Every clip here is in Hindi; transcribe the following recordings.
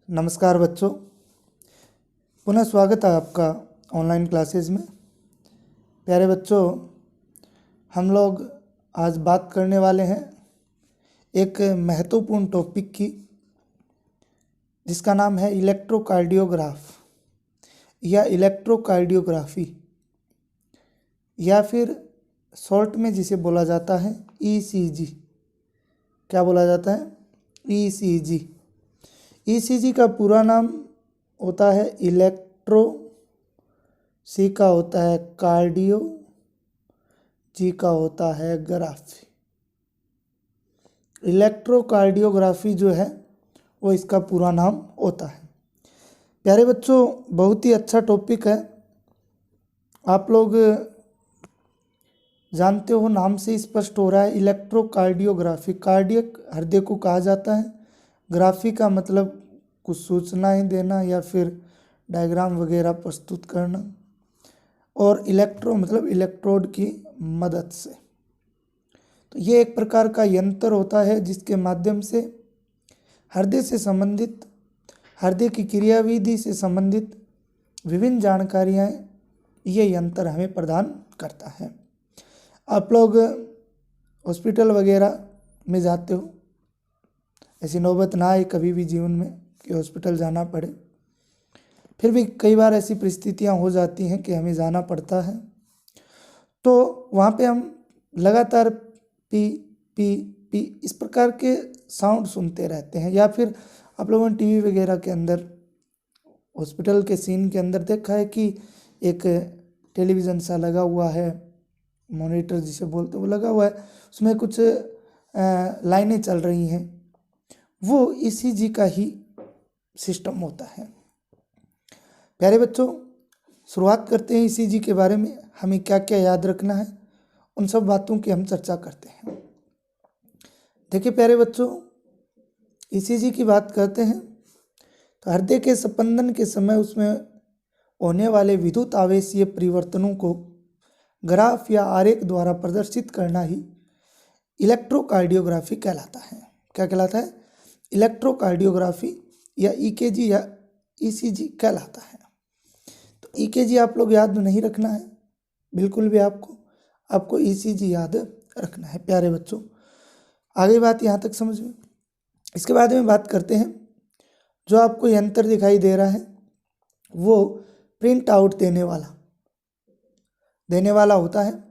नमस्कार बच्चों, पुनः स्वागत है आपका ऑनलाइन क्लासेस में। प्यारे बच्चों, हम लोग आज बात करने वाले हैं एक महत्वपूर्ण टॉपिक की, जिसका नाम है इलेक्ट्रोकार्डियोग्राफ या इलेक्ट्रोकार्डियोग्राफी, या फिर शॉर्ट में जिसे बोला जाता है ईसीजी। क्या बोला जाता है? ईसीजी। ईसीजी का पूरा नाम होता है इलेक्ट्रो, सी का होता है कार्डियो, जी का होता है ग्राफी। इलेक्ट्रोकार्डियोग्राफी जो है वो इसका पूरा नाम होता है। प्यारे बच्चों, बहुत ही अच्छा टॉपिक है। आप लोग जानते हो, नाम से स्पष्ट हो रहा है इलेक्ट्रोकार्डियोग्राफी। कार्डियक हृदय को कहा जाता है। ग्राफी का मतलब कुछ सूचनाएं देना या फिर डायग्राम वगैरह प्रस्तुत करना, और इलेक्ट्रो मतलब इलेक्ट्रोड की मदद से। तो ये एक प्रकार का यंत्र होता है जिसके माध्यम से हृदय से संबंधित, हृदय की क्रियाविधि से संबंधित विभिन्न जानकारियाँ ये यंत्र हमें प्रदान करता है। आप लोग हॉस्पिटल वगैरह में जाते हो, ऐसी नौबत ना आए कभी भी जीवन में कि हॉस्पिटल जाना पड़े, फिर भी कई बार ऐसी परिस्थितियां हो जाती हैं कि हमें जाना पड़ता है। तो वहाँ पे हम लगातार पी पी पी इस प्रकार के साउंड सुनते रहते हैं, या फिर आप लोगों ने टीवी वगैरह के अंदर, हॉस्पिटल के सीन के अंदर देखा है कि एक टेलीविज़न सा लगा हुआ है, मॉनिटर जिसे बोलते हैं वो लगा हुआ है, उसमें कुछ लाइनें चल रही हैं। वो ईसीजी का ही सिस्टम होता है। प्यारे बच्चों, शुरुआत करते हैं ईसीजी के बारे में। हमें क्या क्या याद रखना है, उन सब बातों की हम चर्चा करते हैं। देखिए प्यारे बच्चों, ईसीजी की बात करते हैं तो हृदय के स्पंदन के समय उसमें होने वाले विद्युत आवेशीय परिवर्तनों को ग्राफ या आरेख द्वारा प्रदर्शित करना ही इलेक्ट्रोकार्डियोग्राफी कहलाता है। क्या कहलाता है? इलेक्ट्रोकार्डियोग्राफी या ईकेजी या ईसीजी कहलाता है। तो ईकेजी आप लोग याद नहीं रखना है बिल्कुल भी, आपको ईसीजी याद रखना है। प्यारे बच्चों, आगे बात यहाँ तक समझ में। इसके बाद में बात करते हैं, जो आपको यंत्र दिखाई दे रहा है वो प्रिंट आउट देने वाला होता है।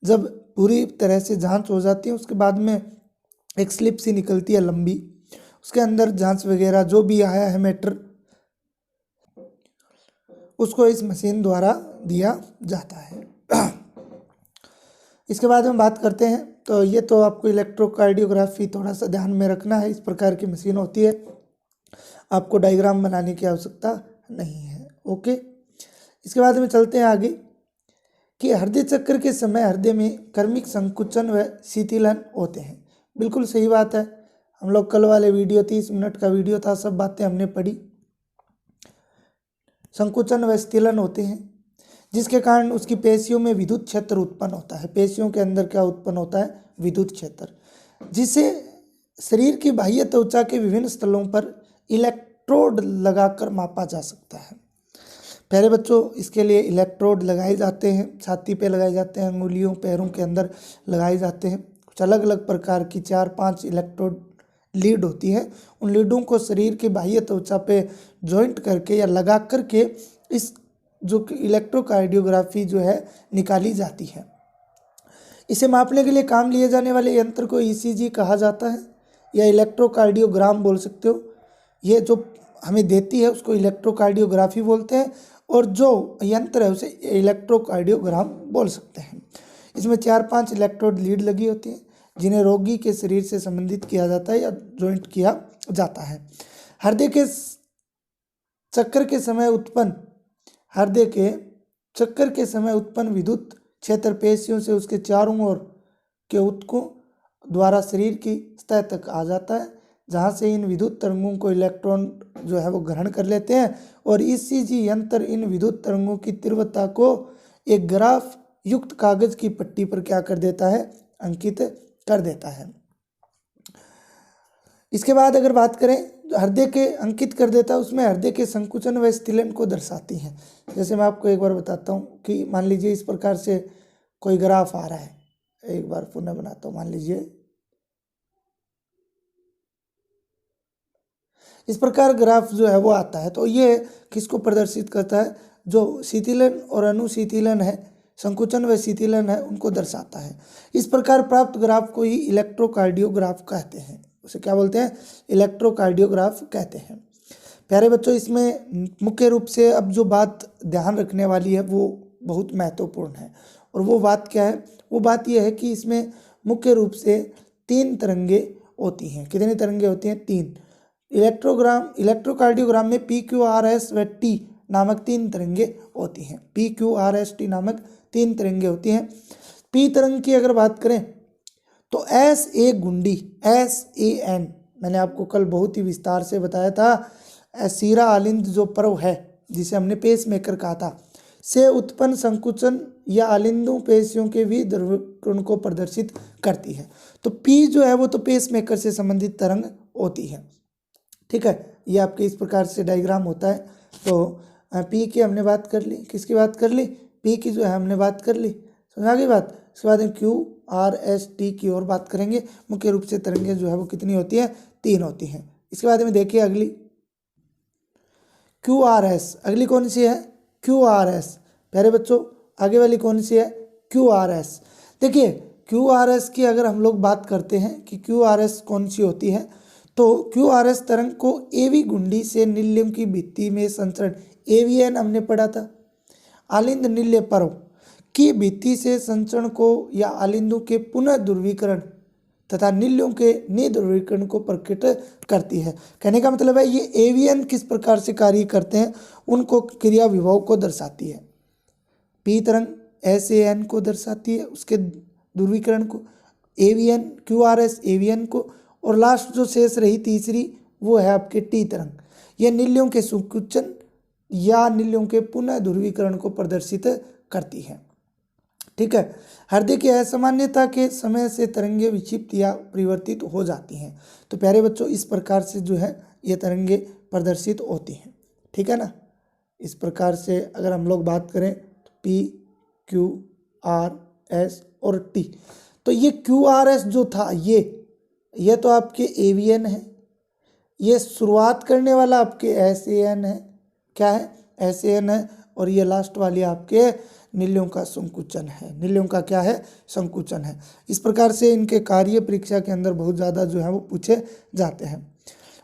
जब पूरी तरह से जांच हो जाती है, उसके बाद में एक स्लिप सी निकलती है लंबी, उसके अंदर जांच वगैरह जो भी आया है मैटर, उसको इस मशीन द्वारा दिया जाता है। इसके बाद हम बात करते हैं, तो ये तो आपको इलेक्ट्रोकार्डियोग्राफी थोड़ा सा ध्यान में रखना है। इस प्रकार की मशीन होती है, आपको डायग्राम बनाने की आवश्यकता नहीं है। ओके, इसके बाद में चलते हैं आगे कि हृदय चक्र के समय हृदय में कर्मिक संकुचन व शीतलन होते हैं। बिल्कुल सही बात है। हम लोग कल वाले वीडियो 30 मिनट का वीडियो था, सब बातें हमने पढ़ी। संकुचन व शीतलन होते हैं जिसके कारण उसकी पेशियों में विद्युत क्षेत्र उत्पन्न होता है। पेशियों के अंदर क्या उत्पन्न होता है? विद्युत क्षेत्र, जिसे शरीर की बाह्य त्वचा के विभिन्न स्थलों पर इलेक्ट्रोड लगाकर मापा जा सकता है। प्यारे बच्चों, इसके लिए इलेक्ट्रोड लगाए जाते हैं, छाती पे लगाए जाते हैं, अंगुलियों पैरों के अंदर लगाए जाते हैं। कुछ अलग अलग प्रकार की 4-5 इलेक्ट्रोड लीड होती है। उन लीडों को शरीर की बाह्य त्वचा पे जॉइंट करके या लगा करके इस जो इलेक्ट्रोकार्डियोग्राफी जो है निकाली जाती है। इसे मापने के लिए काम लिए जाने वाले यंत्र को ईसीजी कहा जाता है, या इलेक्ट्रोकार्डियोग्राम बोल सकते हो। ये जो हमें देती है उसको इलेक्ट्रोकार्डियोग्राफी बोलते हैं, और जो यंत्र है उसे इलेक्ट्रोकार्डियोग्राम बोल सकते हैं। इसमें 4-5 इलेक्ट्रोड लीड लगी होती है, जिन्हें रोगी के शरीर से संबंधित किया जाता है या जॉइंट किया जाता है। हृदय के चक्कर के समय उत्पन्न विद्युत क्षेत्र पेशियों से उसके चारों ओर के ऊतकों द्वारा शरीर की सतह तक आ जाता है, जहाँ से इन विद्युत तरंगों को इलेक्ट्रॉन जो है वो ग्रहण कर लेते हैं, और ईसीजी यंत्र इन विद्युत तरंगों की तीव्रता को एक ग्राफ युक्त कागज की पट्टी पर क्या कर देता है? अंकित कर देता है। इसके बाद अगर बात करें हृदय के अंकित कर देता है, उसमें हृदय के संकुचन व स्थिलन को दर्शाती हैं। जैसे मैं आपको एक बार बताता हूँ कि मान लीजिए इस प्रकार से कोई ग्राफ आ रहा है, एक बार पुनः बनाता हूँ। मान लीजिए इस प्रकार ग्राफ जो है वो आता है, तो ये किसको प्रदर्शित करता है, जो शीतलन और अनुशीतलन है, संकुचन व शीतलन है, उनको दर्शाता है। इस प्रकार प्राप्त ग्राफ को ही इलेक्ट्रोकार्डियोग्राफ कहते हैं। उसे क्या बोलते हैं, इलेक्ट्रोकार्डियोग्राफ कहते हैं। प्यारे बच्चों, इसमें मुख्य रूप से अब जो बात ध्यान रखने वाली है वो बहुत महत्वपूर्ण है, और वो बात क्या है, वो बात यह है कि इसमें मुख्य रूप से 3 तरंगे होती हैं। कितनी तरंगे होती हैं, 3। इलेक्ट्रोकार्डियोग्राम में PQRS व T नामक 3 तरंगे होती हैं। PQRST नामक 3 तरंगे होती हैं। P तरंग की अगर बात करें तो SA गुंडी, SAN, मैंने आपको कल बहुत ही विस्तार से बताया था। सीरा आलिंद जो पर्व है, जिसे हमने पेस मेकर कहा था, से उत्पन्न संकुचन या आलिंदों पेशियों के भी ध्रुवीकरण को प्रदर्शित करती है। तो P जो है वो तो पेस मेकर से संबंधित तरंग होती है। ठीक है, ये आपके इस प्रकार से डायग्राम होता है। तो P की हमने बात कर ली, किसकी बात कर ली, P की जो है हमने बात कर ली, समझा गई बात। इसके बाद में QRST की और बात करेंगे। मुख्य रूप से तरंगें जो है वो कितनी होती हैं, 3 होती हैं। इसके बाद में देखिए अगली QRS, अगली कौन सी है, QRS। प्यारे बच्चों, आगे वाली कौन सी है, QRS। देखिए QRS की अगर हम लोग बात करते हैं कि QRS कौन सी होती है, तो QRS तरंग को AV गुंडी से नीलियम की भित्ति में संचरण, AVN हमने पढ़ा था, आलिंद नील्य पर्व की भित्ति से संचरण को या आलिंदों के पुनः ध्रुवीकरण तथा नील्यों के निध्रुवीकरण को प्रकट करती है। कहने का मतलब है ये AVN किस प्रकार से कार्य करते हैं, उनको क्रिया विभव को दर्शाती है। P तरंग SAN को दर्शाती है, उसके ध्रुवीकरण को, AVN QRS AVN को, और लास्ट जो शेष रही तीसरी वो है आपके T तरंग, ये नील्यों के संकुचन या नील्यों के पुनः ध्रुवीकरण को प्रदर्शित करती है। ठीक है, हृदय की असामान्यता के समय से तरंगे विक्षिप्त या परिवर्तित हो जाती हैं। तो प्यारे बच्चों, इस प्रकार से जो है ये तरंगे प्रदर्शित होती हैं। ठीक है ना, इस प्रकार से अगर हम लोग बात करें तो P Q R S और T, तो ये QRS जो था ये तो आपके AVN है, ये शुरुआत करने वाला आपके SAN है, क्या है, SAN है, और ये लास्ट वाली आपके नील्यों का संकुचन है। नील्यों का क्या है, संकुचन है। इस प्रकार से इनके कार्य परीक्षा के अंदर बहुत ज़्यादा जो है वो पूछे जाते हैं।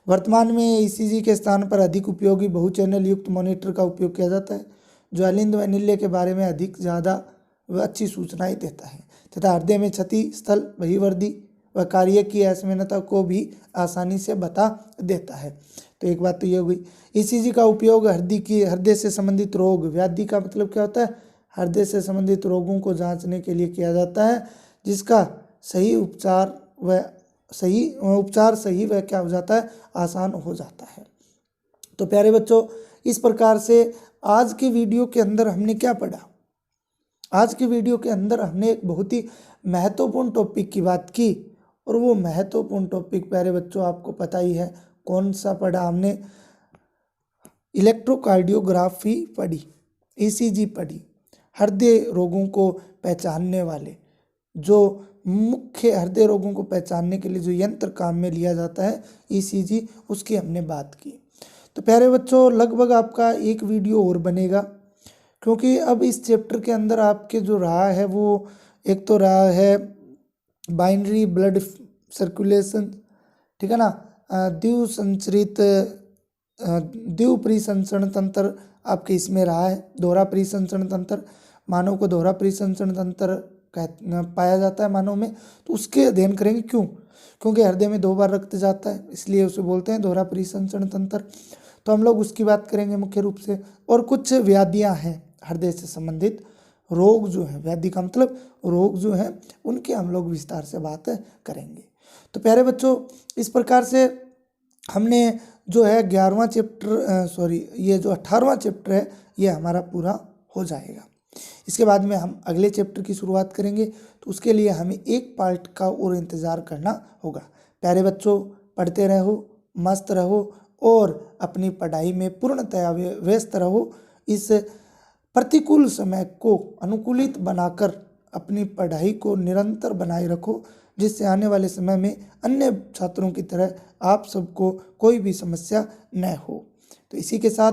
वर्तमान में ECG के स्थान पर अधिक उपयोगी बहुचैनल युक्त मॉनिटर का उपयोग किया जाता है, जो आलिंद व नील्य के बारे में अधिक ज़्यादा व अच्छी सूचनाएं देता है तथा हृदय में क्षति, स्थल बहिर्वर्दी व कार्य की असमानता को भी आसानी से बता देता है। तो एक बात तो ये हो गई। ECG का उपयोग हृदय से संबंधित रोग, व्याधि का मतलब क्या होता है, हृदय से संबंधित रोगों को जांचने के लिए किया जाता है, जिसका सही उपचार सही व क्या हो जाता है, आसान हो जाता है। तो प्यारे बच्चों, इस प्रकार से आज के वीडियो के अंदर हमने क्या पढ़ा, आज के वीडियो के अंदर हमने एक बहुत ही महत्वपूर्ण टॉपिक की बात की, और वो महत्वपूर्ण टॉपिक प्यारे बच्चों आपको पता ही है कौन सा पढ़ा हमने, इलेक्ट्रोकार्डियोग्राफी पढ़ी, ECG पढ़ी। हृदय रोगों को पहचानने वाले, जो मुख्य हृदय रोगों को पहचानने के लिए जो यंत्र काम में लिया जाता है ECG, उसकी हमने बात की। तो प्यारे बच्चों, लगभग आपका एक वीडियो और बनेगा, क्योंकि अब इस चैप्टर के अंदर आपके जो रहा है वो एक तो रहा है बाइनरी ब्लड सर्कुलेशन, ठीक है ना, द्विव परिसंचरण तंत्र आपके इसमें रहा है, दोहरा परिसंचरण तंत्र, मानव को दोहरा परिसंचरण तंत्र पाया जाता है मानव में, तो उसके अध्ययन करेंगे। क्योंकि हृदय में 2 बार रक्त जाता है, इसलिए उसे बोलते हैं दोहरा परिसंचरण तंत्र। तो हम लोग उसकी बात करेंगे मुख्य रूप से। और कुछ व्याधियां हैं हृदय से संबंधित रोग जो है, व्याधि का मतलब रोग जो है, उनके हम लोग विस्तार से बात करेंगे। तो प्यारे बच्चों, इस प्रकार से हमने जो है 11वां चैप्टर ये जो 18वां चैप्टर है ये हमारा पूरा हो जाएगा। इसके बाद में हम अगले चैप्टर की शुरुआत करेंगे, तो उसके लिए हमें एक पार्ट का और इंतज़ार करना होगा। प्यारे बच्चों, पढ़ते रहो, मस्त रहो और अपनी पढ़ाई में पूर्णतया व्यस्त रहो। इस प्रतिकूल समय को अनुकूलित बनाकर अपनी पढ़ाई को निरंतर बनाए रखो, जिससे आने वाले समय में अन्य छात्रों की तरह आप सबको कोई भी समस्या न हो। तो इसी के साथ